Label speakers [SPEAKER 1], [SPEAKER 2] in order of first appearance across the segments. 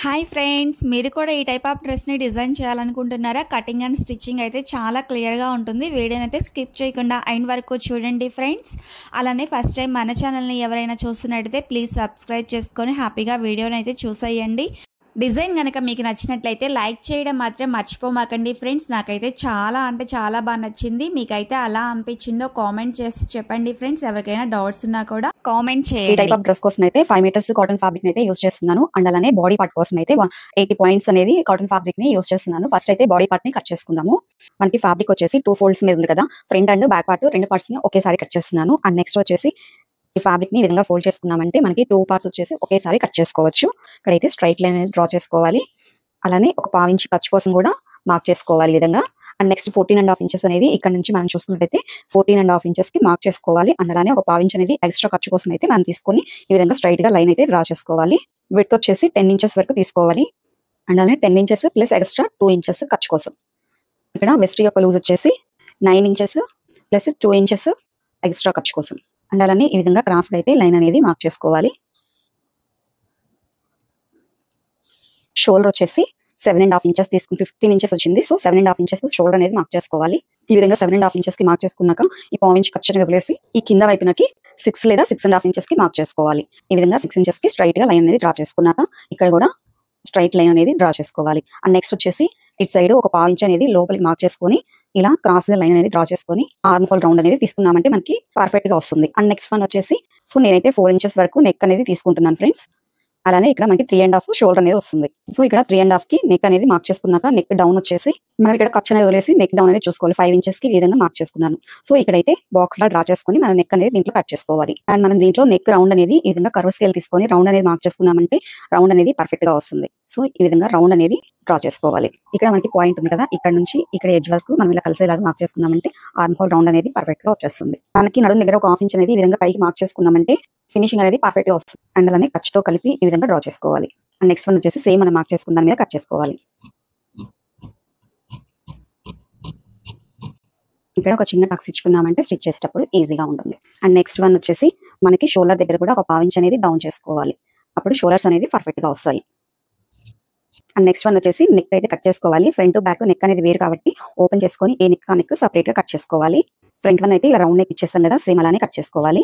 [SPEAKER 1] Hi friends, మీరు కూడా ఈ టైప్ ఆఫ్ డ్రెస్ని డిజైన్ చేయాలనుకుంటున్నారా? కటింగ్ అండ్ స్టిచ్చింగ్ అయితే చాలా క్లియర్గా ఉంటుంది. వీడియోని అయితే స్కిప్ చేయకుండా ఎండ్ వరకు చూడండి ఫ్రెండ్స్. అలానే ఫస్ట్ టైం మన ఛానల్ని ఎవరైనా చూస్తున్నట్టయితే ప్లీజ్ సబ్స్క్రైబ్ చేసుకొని హ్యాపీగా వీడియోని అయితే చూసేయండి. డిజైన్ కనుక మీకు నచ్చినట్లయితే లైక్ చేయడం మాత్రం మర్చిపోమాకండి ఫ్రెండ్స్. నాకైతే చాలా అంటే చాలా బాగా నచ్చింది. మీకైతే అలా అనిపించిందో కామెంట్ చేసి చెప్పండి ఫ్రెండ్స్. ఎవరికైనా డౌట్స్ ఉన్నా కూడా కామెంట్ చేయండి.
[SPEAKER 2] ఈ టైప్ ఆఫ్ డ్రెస్ కోసం అయితే 5 మీటర్స్ కాటన్ ఫ్యాబ్రిక్ అయితే యూస్ చేస్తున్నాను. అండ్ అలానే బాడీ పార్ట్ కోసం అయితే 80 పాయింట్స్ అనేది కాటన్ ఫ్యాబ్రిక్ ని యూస్ చేస్తున్నాను. ఫస్ట్ అయితే బాడీ పార్ట్ ని కట్ చేసుకుందాము. మనకి ఫ్యాబ్రిక్ వచ్చేసి 2 ఫోల్డ్స్ మీద ఉంది కదా, front and back part 2 parts ని ఒకేసారి కట్ చేస్తున్నాను. అండ్ నెక్స్ట్ వచ్చేసి ఈ ఫ్యాబ్రిక్ ని ఈ విధంగా ఫోల్డ్ చేసుకున్నామంటే మనకి 2 పార్ట్స్ వచ్చేసి ఒకేసారి కట్ చేసుకోవచ్చు. ఇక్కడైతే స్ట్రైట్ లైన్ అనేది డ్రా చేసుకోవాలి. అలానే ఒక 1/2 ఇంచ్ ఖర్చు కోసం కూడా మార్క్ చేసుకోవాలి ఈ విధంగా. అండ్ నెక్స్ట్ 14.5 ఇంచెస్ అనేది ఇక్కడ నుంచి మనం చూసుకున్నట్టయితే 14.5 ఇంచెస్ కి మార్క్ చేసుకోవాలి. అండ్ అలానే ఒక 1/2 ఇంచ్ అనేది ఎక్స్ట్రా ఖర్చు కోసం అయితే మనం తీసుకొని ఈ విధంగా స్ట్రైట్ గా లైన్ అయితే డ్రా చేసుకోవాలి. విడ్త్ వచ్చేసి 10 ఇంచెస్ వరకు తీసుకోవాలి. అండ్ అలానే 10 ఇంచెస్ ప్లస్ ఎక్స్ట్రా 2 ఇంచెస్ ఖర్చు కోసం. ఇక్కడ వెస్ట్ యొక్క లూజ్ వచ్చేసి 9 ఇంచెస్ ప్లస్ 2 ఇంచెస్ ఎక్స్ట్రా ఖర్చు కోసం. అండ్ అలానే ఈ విధంగా క్రాస్ గా అయితే లైన్ అనేది మార్క్ చేసుకోవాలి. షోల్డర్ వచ్చేసి 7.5 ఇంచెస్ తీసుకుని 15 ఇంచెస్ వచ్చింది. సో 7.5 ఇంచెస్ షోల్డర్ అనేది మార్క్ చేసుకోవాలి. ఈ విధంగా 7.5 ఇంచెస్ కి మార్క్ చేసుకున్నాక ఈ 1/4 ఇంచ్ ఖర్చుని వదిలేసి ఈ కింద వైపునకి 6 లేదా 6.5 ఇంచెస్ కి మార్క్ చేసుకోవాలి. ఈ విధంగా 6 ఇంచెస్ కి స్ట్రైట్ గా లైన్ అనేది డ్రా చేసుకున్నాక ఇక్కడ కూడా స్ట్రైట్ లైన్ అనేది డ్రా చేసుకోవాలి. అండ్ నెక్స్ట్ వచ్చేసి ఇటు సైడ్ ఒక 1/4 ఇంచ్ అనేది లోపలికి మార్క్ చేసుకొని ఇలా క్రాస్ గా లైన్ అనేది డ్రా చేసుకొని ఆర్మ్ హోల్ రౌండ్ అనేది తీసుకున్నామంటే మనకి పర్ఫెక్ట్ గా వస్తుంది. అండ్ నెక్స్ట్ వన్ వచ్చేసి సో నేనైతే 4 ఇంచెస్ వరకు నెక్ అనేది తీసుకుంటున్నాను ఫ్రెండ్స్. అలానే ఇక్కడ మనకి 3.5 షోల్డర్ అనేది వస్తుంది. సో ఇక్కడ 3.5 కి నెక్ అనేది మార్క్ చేసుకున్నాక నెక్ డౌన్ వచ్చేసి మనం ఇక్కడ ఖర్చు అనేది వదిలేసి నెక్ డౌన్ అనేది చూసుకోవాలి. 5 ఇంచెస్ కి ఈ విధంగా మార్క్ చేసుకున్నాను. సో ఇక్కడైతే బాక్స్ లా డ్రా చేసుకొని మన నెక్ అనేది దీంట్లో కట్ చేసుకోవాలి. అండ్ మనం దీంట్లో నెక్ రౌండ్ అనేది ఈ విధంగా కర్వ్ స్కేల్ తీసుకొని రౌండ్ అనేది మార్క్ చేసుకున్నామంటే రౌండ్ అనేది పర్ఫెక్ట్ గా వస్తుంది. సో ఈ విధంగా రౌండ్ అనేది డ్రా చేసుకోవాలి. ఇక్కడ మనకి పాయింట్ ఉంది కదా, ఇక్కడ నుంచి ఇక్కడ ఎడ్జ్ వరకు మనం ఇలా కలిసేలాగా మార్క్ చేసుకున్నామంటే ఆర్మ్ హోల్ రౌండ్ అనేది పర్ఫెక్ట్ గా వచ్చేస్తుంది. మనకి నడుము దగ్గర ఒక 1/2 ఇంచ్ అనేది ఈ విధంగా పైకి మార్క్ చేసుకున్నామంటే ఫినిషింగ్ అనేది పర్ఫెక్ట్ గా వస్తుంది. అండ్ అలానే ఖర్చుతో కలిపి ఈ విధంగా డ్రా చేసుకోవాలి. అండ్ నెక్స్ట్ వన్ వచ్చేసి సేమ్ మనం మార్క్ చేసుకున్న దాని మీద కట్ చేసుకోవాలి. ఇక్కడ ఒక చిన్న టక్స్ ఇచ్చుకున్నామంటే స్టిచ్ చేసేటప్పుడు ఈజీగా ఉంటుంది. అండ్ నెక్స్ట్ వన్ వచ్చేసి మనకి షోల్డర్ దగ్గర కూడా ఒక 1/4 ఇంచ్ అనేది డౌన్ చేసుకోవాలి. అప్పుడు షోల్డర్స్ అనేది పర్ఫెక్ట్ గా వస్తాయి. అండ్ నెక్స్ట్ వన్ వచ్చేసి నెక్ అయితే కట్ చేసుకోవాలి. ఫ్రంట్ బ్యాక్ నెక్ అనేది వేరు కాబట్టి ఓపెన్ చేసుకొని ఏ నెక్ ఆ నెక్ సపరేట్ గా కట్ చేసుకోవాలి. ఫ్రంట్ వన్ అయితే ఇలా రౌండ్ నెక్ ఇచ్చేస్తాం కదా, సేమ్ అలానే కట్ చేసుకోవాలి.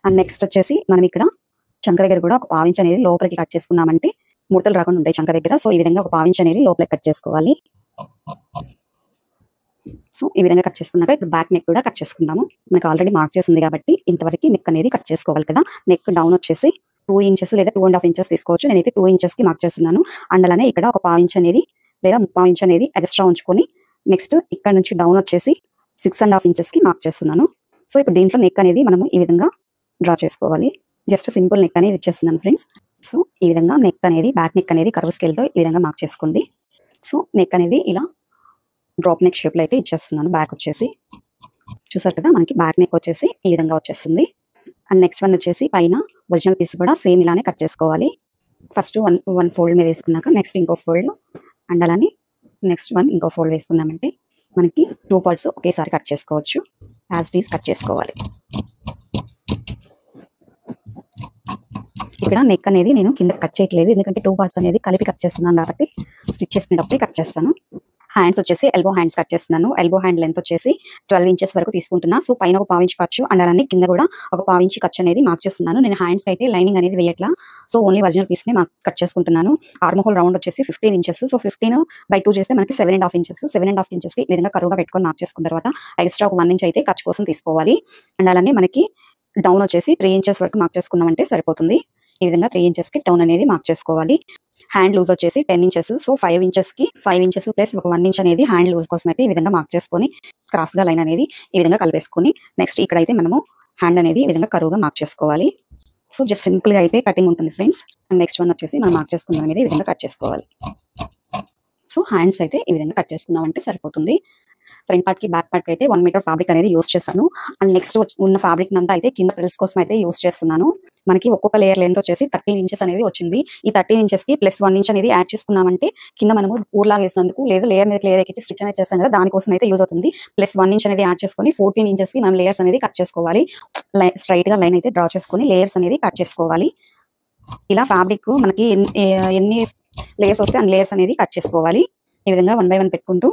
[SPEAKER 2] అండ్ నెక్స్ట్ వచ్చేసి మనం ఇక్కడ చంక దగ్గర కూడా ఒక 1/4 ఇంచ్ అనేది లోపలికి కట్ చేసుకున్నామంటే ముడతలు రాకుండా ఉంటాయి చంక దగ్గర. సో ఈ విధంగా ఒక 1/4 ఇంచ్ అనేది లోపలికి కట్ చేసుకోవాలి. సో ఈ విధంగా కట్ చేసుకున్నాక ఇప్పుడు బ్యాక్ నెక్ కూడా కట్ చేసుకుందాము. మనకి ఆల్రెడీ మార్క్ చేసింది కాబట్టి ఇంతవరకు నెక్ అనేది కట్ చేసుకోవాలి కదా. నెక్ డౌన్ వచ్చేసి 2 ఇంచెస్ లేదా 2.5 ఇంచెస్ తీసుకోవచ్చు. నేనైతే 2 ఇంచెస్ కి మార్క్ చేస్తున్నాను. అండ్ అలానే ఇక్కడ ఒక 1/4 ఇంచ్ అనేది లేదా 3/4 ఇంచ్ అనేది ఎక్స్ట్రా ఉంచుకొని నెక్స్ట్ ఇక్కడ నుంచి డౌన్ వచ్చేసి 6.5 ఇంచెస్ కి మార్క్ చేస్తున్నాను. సో ఇప్పుడు దీంట్లో నెక్ అనేది మనము ఈ విధంగా డ్రా చేసుకోవాలి. జస్ట్ సింపుల్ నెక్ అనేది ఇచ్చేస్తున్నాను ఫ్రెండ్స్. సో ఈ విధంగా నెక్ అనేది బ్యాక్ నెక్ అనేది కర్వ్ స్కేల్ తో ఈ విధంగా మార్క్ చేసుకోండి. సో నెక్ అనేది ఇలా డ్రాప్ నెక్ షేప్ లో అయితే ఇచ్చేస్తున్నాను. బ్యాక్ వచ్చేసి చూసారు కదా, మనకి బ్యాక్ నెక్ వచ్చేసి ఈ విధంగా వచ్చేస్తుంది. అండ్ నెక్స్ట్ వన్ వచ్చేసి పైన ఒరిజినల్ పీస్ కూడా సేమ్ ఇలానే కట్ చేసుకోవాలి. ఫస్ట్ వన్ ఫోల్డ్ మీద వేసుకున్నాక నెక్స్ట్ ఇంకో ఫోల్డ్ అండ్ అలానే నెక్స్ట్ వన్ ఇంకో ఫోల్డ్ వేసుకున్నామంటే మనకి 2 పార్ట్స్ ఒకేసారి కట్ చేసుకోవచ్చు. యాజ్ ఇట్ ఈస్ కట్ చేసుకోవాలి. ఇక్కడ నెక్ అనేది నేను కింద కట్ చేయట్లేదు, ఎందుకంటే 2 పార్ట్స్ అనేది కలిపి కట్ చేస్తున్నాను కాబట్టి స్టిచ్ చేసినప్పుడే కట్ చేస్తాను. హ్యాండ్స్ వచ్చేసి ఎల్బో హ్యాండ్స్ కట్ చేస్తున్నాను. ఎల్బో హ్యాండ్ లెంత్ వచ్చేసి 12 ఇంచెస్ వరకు తీసుకుంటున్నా. సో పైన ఒక 1/4 ఇంచ్ ఖర్చు అండ్ అలానే కింద కూడా ఒక 1/4 ఇంచ్ ఖర్చు అనేది మార్క్ చేస్తున్నాను. నేను హ్యాండ్స్ అయితే లైనింగ్ అనేది వేయట్లా, సో ఓన్లీ ఒరిజినల్ పీస్ ని కట్ చేసుకుంటున్నాను. ఆర్మ్ హోల్ రౌండ్ వచ్చేసి 15 ఇంచెస్. సో 15/2 చేస్తే మనకి 7.5 ఇంచెస్. 7.5 ఇంచెస్ కి ఈ విధంగా కరువుగా పెట్టుకొని మార్క్ చేసుకున్న తర్వాత ఎక్స్ట్రా ఒక 1 ఇంచ్ అయితే ఖర్చు కోసం తీసుకోవాలి. అండ్ అలానే మనకి డౌన్ వచ్చేసి 3 ఇంచెస్ వరకు మార్క్ చేసుకున్నామంటే సరిపోతుంది. ఈ విధంగా 3 ఇంచెస్ కి డౌన్ అనేది మార్క్ చేసుకోవాలి. హ్యాండ్ లూజ్ వచ్చేసి 10 ఇంచెస్. సో 5 ఇంచెస్ కి 5 ఇంచెస్ ప్లస్ ఒక 1 ఇంచ్ అనేది హ్యాండ్ లూజ్ కోసం అయితే ఈ విధంగా మార్క్ చేసుకొని క్రాస్ గా లైన్ అనేది ఈ విధంగా కలిపేసుకొని నెక్స్ట్ ఇక్కడైతే మనము హ్యాండ్ అనేది ఈ విధంగా కరువుగా మార్క్ చేసుకోవాలి. సో జస్ట్ సింపుల్ గా అయితే కటింగ్ ఉంటుంది ఫ్రెండ్స్. అండ్ నెక్స్ట్ వన్ వచ్చేసి మనం మార్క్ చేసుకున్నాం అనేది ఈ విధంగా కట్ చేసుకోవాలి. సో హ్యాండ్స్ అయితే ఈ విధంగా కట్ చేసుకున్నామంటే సరిపోతుంది. ఫ్రంట్ పార్ట్ కి బ్యాక్ పార్ట్ కి అయితే 1 మీటర్ ఫ్యాబ్రిక్ అనేది యూస్ చేస్తాను. అండ్ నెక్స్ట్ ఉన్న ఫ్యాబ్రిక్ అంతా అయితే కింద ప్రిల్స్ కోసం అయితే యూస్ చేస్తున్నాను. మనకి ఒక్కొక్క లేయర్ లెంత్ వచ్చేసి 13 ఇంచెస్ అనేది వచ్చింది. ఈ 13 ఇంచెస్ కి ప్లస్ 1 ఇంచ్ అనేది యాడ్ చేసుకున్నామంటే కింద మనము ఊర్లాగా వేసినందుకు లేదు లేయర్ మీద లేయర్ ఎక్కించి స్టిచ్ అనేది చేస్తాం కదా, దానికోసం అయితే యూజ్ అవుతుంది. ప్లస్ 1 ఇంచ్ అనేది యాడ్ చేసుకొని 14 ఇంచెస్ కి మనం లేయర్స్ అనేది కట్ చేసుకోవాలి. స్ట్రైట్ గా లైన్ అయితే డ్రా చేసుకొని లేయర్స్ అనేది కట్ చేసుకోవాలి. ఇలా ఫ్యాబ్రిక్ మనకి ఎన్ని లేయర్స్ వస్తే అన్ని లేయర్స్ అనేది కట్ చేసుకోవాలి. ఈ విధంగా 1 బై 1 పెట్టుకుంటూ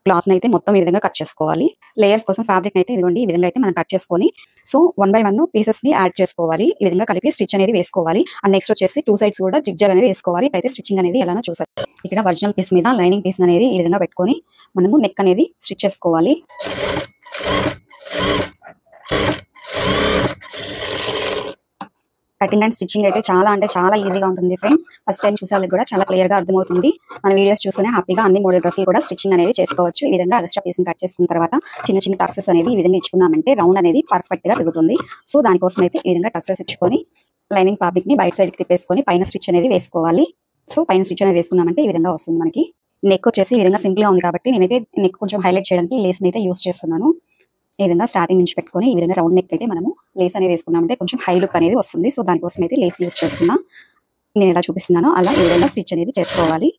[SPEAKER 2] క్లాత్ అయితే మొత్తం ఈ విధంగా కట్ చేసుకోవాలి. లేయర్స్ కోసం ఫ్యాబ్రిక్ అయితే ఇదిగోండి ఈ విధంగా అయితే మనం కట్ చేసుకొని సో 1 బై 1 పీసెస్ ని యాడ్ చేసుకోవాలి. ఈ విధంగా కలిపి స్టిచ్ అనేది వేసుకోవాలి. అండ్ నెక్స్ట్ వచ్చేసి 2 సైడ్స్ కూడా జిగ్జాగ్ అనేది వేసుకోవాలి. అయితే స్టిచ్చింగ్ అనేది ఎలానో చూసారు. ఇక్కడ ఒరిజినల్ పీస్ మీద లైనింగ్ పీస్ అనేది ఈ విధంగా పెట్టుకొని మనము నెక్ అనేది స్టిచ్ చేసుకోవాలి. కటింగ్ అండ్ స్టిచ్చింగ్ అయితే చాలా అంటే చాలా ఈజీగా ఉంటుంది ఫ్రెండ్స్. ఫస్ట్ టైం చూసే వాళ్ళకి కూడా చాలా క్లియర్ గా అర్థమవుతుంది. మన వీడియోస్ చూస్తూనే హ్యాపీగా అన్ని మోడల్ డ్రెస్సులు కూడా స్టిచ్చింగ్ అనేది చేసుకోవచ్చు. ఈ విధంగా ఎక్స్ట్రా పీస్ కట్ చేసుకున్న తర్వాత చిన్న చిన్న టక్సెస్ అనేది ఈ విధంగా ఇచ్చుకున్నామంటే రౌండ్ అనేది పర్ఫెక్ట్ గా తిరుగుతుంది. సో దానికోసం అయితే ఈ విధంగా టక్సెస్ ఇచ్చుకొని లైనింగ్ ఫ్యాబ్రిక్ ని బయట సైడ్ కి తిప్పేసుకొని పైన స్టిచ్ అనేది వేసుకోవాలి. సో పైన స్టిచ్ అనేది వేసుకున్నామంటే ఈ విధంగా వస్తుంది మనకి. నెక్ వచ్చేసి ఈ విధంగా సింపుల్ గా ఉంది కాబట్టి నేనైతే నెక్ కొంచెం హైలైట్ చేయడానికి లేస్ అయితే యూస్ చేస్తున్నాను. ఈ విధంగా స్టార్టింగ్ నుంచి పెట్టుకొని ఈ విధంగా రౌండ్ నెక్ అయితే మనము లేస్ అనేది వేసుకున్నామంటే కొంచెం హై లుక్ అనేది వస్తుంది. సో దానికోసం అయితే లేస్ యూస్ చేస్తున్నా. నేను ఎలా చూపిస్తున్నానో అలా ఈ విధంగా స్టిచ్ అనేది చేసుకోవాలి.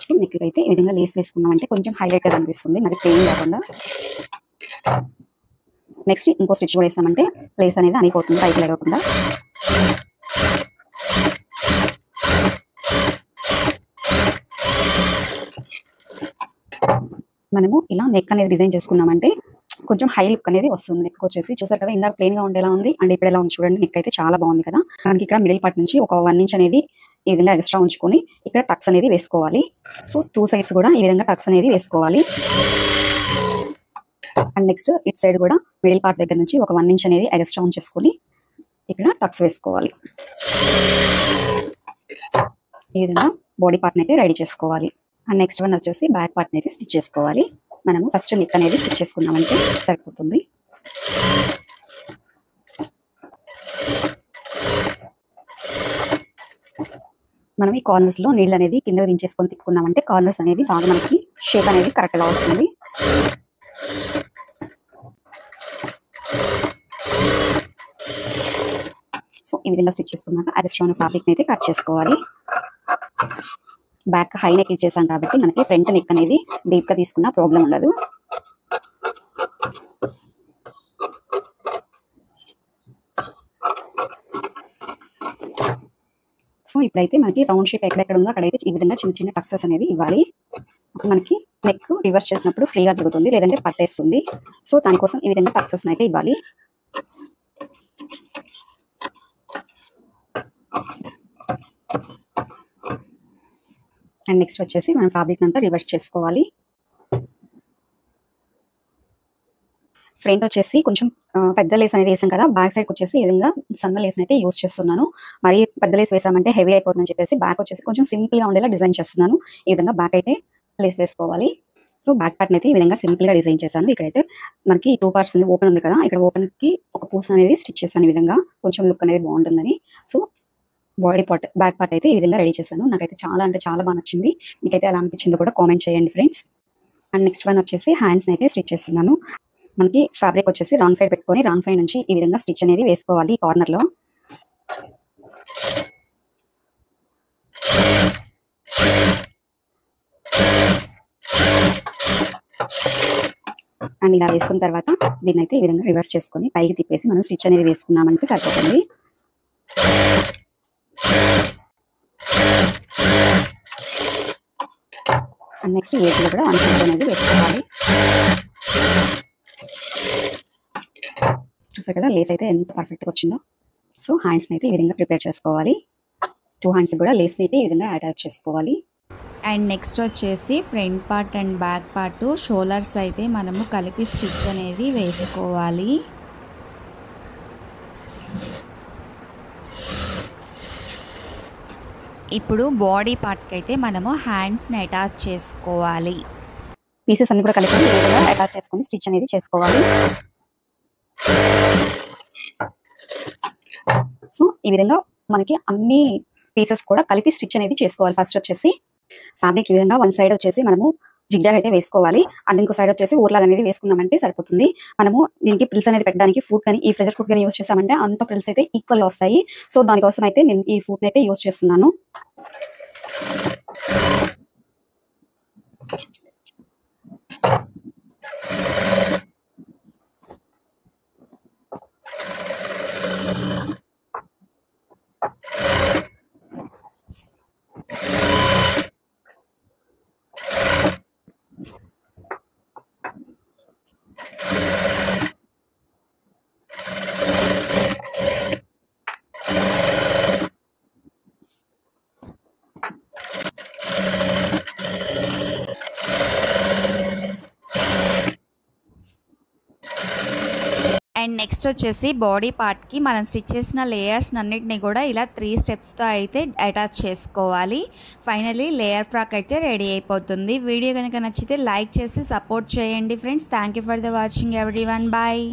[SPEAKER 2] సో నెక్ అయితే ఈ విధంగా లేస్ వేసుకున్నామంటే కొంచెం హైలైట్ గా కనిపిస్తుంది, మరి ప్లెయిన్ కాకుండా. నెక్స్ట్ ఇంకో స్టిచ్ కూడా వేసామంటే లేస్ అనేది అనిపోతుంది పైకి లేకుండా. మనము ఇలా నెక్ అనేది డిజైన్ చేసుకున్నామంటే కొంచెం హై లుక్ అనేది వస్తుంది. నెక్ వచ్చేసి చూసారు కదా, ఇందాక ప్లెయిన్ గా ఉండేలా ఉంది అండ్ ఇప్పుడు ఎలా ఉంది చూడండి. నెక్ అయితే చాలా బాగుంది కదా. మనకి ఇక్కడ మిడిల్ పార్ట్ నుంచి ఒక 1 ఇంచ్ అనేది ఈ విధంగా ఎక్స్ట్రా ఉంచుకొని ఇక్కడ టక్స్ అనేది వేసుకోవాలి. సో 2 సైడ్స్ కూడా ఈ విధంగా టక్స్ అనేది వేసుకోవాలి. అండ్ నెక్స్ట్ ఇట్ సైడ్ కూడా మిడిల్ పార్ట్ దగ్గర నుంచి ఒక 1 ఇంచ్ అనేది ఎక్స్ట్రా ఉంచేసుకొని ఇక్కడ టక్స్ వేసుకోవాలి. ఈ విధంగా బాడీ పార్ట్ అయితే రెడీ చేసుకోవాలి. అండ్ నెక్స్ట్ వన్ వచ్చేసి బ్యాక్ పార్ట్ అయితే స్టిచ్ చేసుకోవాలి. మనము ఫస్ట్ నెక్ అనేది స్టిచ్ చేసుకున్నామంటే సరిపోతుంది. మనం ఈ కార్నర్స్ లో నీళ్ళు అనేది కింద దించేసుకొని తిప్పుకున్నామంటే కార్నర్స్ అనేది బాగా మనకి షేప్ అనేది కరెక్ట్ గా వస్తుంది. సో ఈ విధంగా స్టిచ్ చేసుకున్నాక ఎక్స్ట్రా ఉన్న ఫ్యాబ్రిక్ అయితే కట్ చేసుకోవాలి. బ్యాక్ హై నెక్ ఇచ్చేసాం కాబట్టి మనకి ఫ్రంట్ నెక్ అనేది డీప్ గా తీసుకున్న ప్రాబ్లం ఉండదు. సో ఇప్పుడైతే మనకి రౌండ్ షేప్ ఎక్కడెక్కడ ఉందో అక్కడైతే ఈ విధంగా చిన్న చిన్న టక్సెస్ అనేది ఇవ్వాలి. మనకి నెక్ రివర్స్ చేసినప్పుడు ఫ్రీగా తిరుగుతుంది, లేదంటే పట్టేస్తుంది. సో దానికోసం ఈ విధంగా టక్సెస్ అయితే ఇవ్వాలి. అండ్ నెక్స్ట్ వచ్చేసి మనం ఫ్యాబ్రిక్ అంతా రివర్స్ చేసుకోవాలి. ఫ్రంట్ వచ్చేసి కొంచెం పెద్ద లేస్ అనేది వేసాం కదా, బ్యాక్ సైడ్ వచ్చేసి ఈ విధంగా సన్న లేస్ అయితే యూస్ చేస్తున్నాను. మరి పెద్ద లేస్ వేసామంటే హెవీ అయిపోతుందని చెప్పేసి బ్యాక్ వచ్చేసి కొంచెం సింపుల్ గా ఉండేలా డిజైన్ చేస్తున్నాను. ఈ విధంగా బ్యాక్ అయితే లేస్ వేసుకోవాలి. సో బ్యాక్ పార్ట్ అయితే ఈ విధంగా సింపుల్ గా డిజైన్ చేశాను. ఇక్కడైతే మనకి 2 పార్ట్స్ ఓపెన్ ఉంది కదా, ఇక్కడ ఓపెన్ కి ఒక పూస అనేది స్టిచ్ చేశాను. ఈ విధంగా కొంచెం లుక్ అనేది బాగుంటుందని. So body part back part అయితే ఈ విధంగా రెడీ చేశాను. నాకైతే చాలా అంటే చాలా బాగా నచ్చింది. మీకైతే ఎలా అనిపించిందో కూడా కామెంట్ చేయండి ఫ్రెండ్స్. అండ్ నెక్స్ట్ వన్ వచ్చేసి హ్యాండ్స్ అయితే స్టిచ్ చేస్తున్నాను. మనకి ఫ్యాబ్రిక్ వచ్చేసి రాంగ్ సైడ్ పెట్టుకొని రాంగ్ సైడ్ నుంచి ఈ విధంగా స్టిచ్ అనేది వేసుకోవాలి కార్నర్ లో. అండ్ ఇలా వేసుకున్న తర్వాత దీన్ని అయితే ఈ విధంగా రివర్స్ చేసుకొని పైకి తిప్పేసి మనం స్టిచ్ అనేది వేసుకున్నామంటే సరిపోతుంది. అండ్ నెక్స్ట్ ఏజ్లో కూడా 1 స్టిచ్ అనేది వేసుకోవాలి. చూసారు కదా లేస్ అయితే ఎంత పర్ఫెక్ట్గా వచ్చిందో. సో హ్యాండ్స్ని అయితే ఈ విధంగా ప్రిపేర్ చేసుకోవాలి. 2 హ్యాండ్స్ కూడా లేస్ని అయితే ఈ విధంగా అటాచ్ చేసుకోవాలి.
[SPEAKER 1] అండ్ నెక్స్ట్ వచ్చేసి front part and back part shoulders అయితే మనము కలిపి స్టిచ్ అనేది వేసుకోవాలి. ఇప్పుడు బాడీ పార్ట్కి అయితే మనము హ్యాండ్స్ని అటాచ్ చేసుకోవాలి.
[SPEAKER 2] పీసెస్ అన్ని కూడా కలిపి ఈ విధంగా అటాచ్ చేసుకొని స్టిచ్ అనేది చేసుకోవాలి. సో ఈ విధంగా మనకి అన్ని పీసెస్ కూడా కలిపి స్టిచ్ అనేది చేసుకోవాలి. ఫస్ట్ వచ్చేసి ఫ్యాబ్రిక్ ఈ విధంగా 1 సైడ్ వచ్చేసి మనము జిగ్జాగ్ అయితే వేసుకోవాలి. అండ్ ఇంకో సైడ్ వచ్చేసి ఊర్లాగా అనేది వేసుకున్నామంటే సరిపోతుంది. మనము దీనికి ప్రిల్స్ అనేది పెట్టడానికి ఫుట్ కానీ ఈ ప్రెజర్ ఫుట్ కానీ యూస్ చేసామంటే అంత ప్రిల్స్ అయితే ఈక్వల్ గా వస్తాయి. సో దానికోసం అయితే నేను ఈ ఫుట్ అయితే యూస్ చేస్తున్నాను.
[SPEAKER 1] నెక్స్ట్ వచ్చేసి బాడీ పార్ట్కి మనం స్టిచ్ చేసిన లేయర్స్ అన్నిటిని కూడా ఇలా 3 స్టెప్స్తో అయితే అటాచ్ చేసుకోవాలి. ఫైనలీ లేయర్ ఫ్రాక్ అయితే రెడీ అయిపోతుంది. వీడియో కనుక నచ్చితే లైక్ చేసి సపోర్ట్ చేయండి friends. Thank you for the watching everyone. Bye.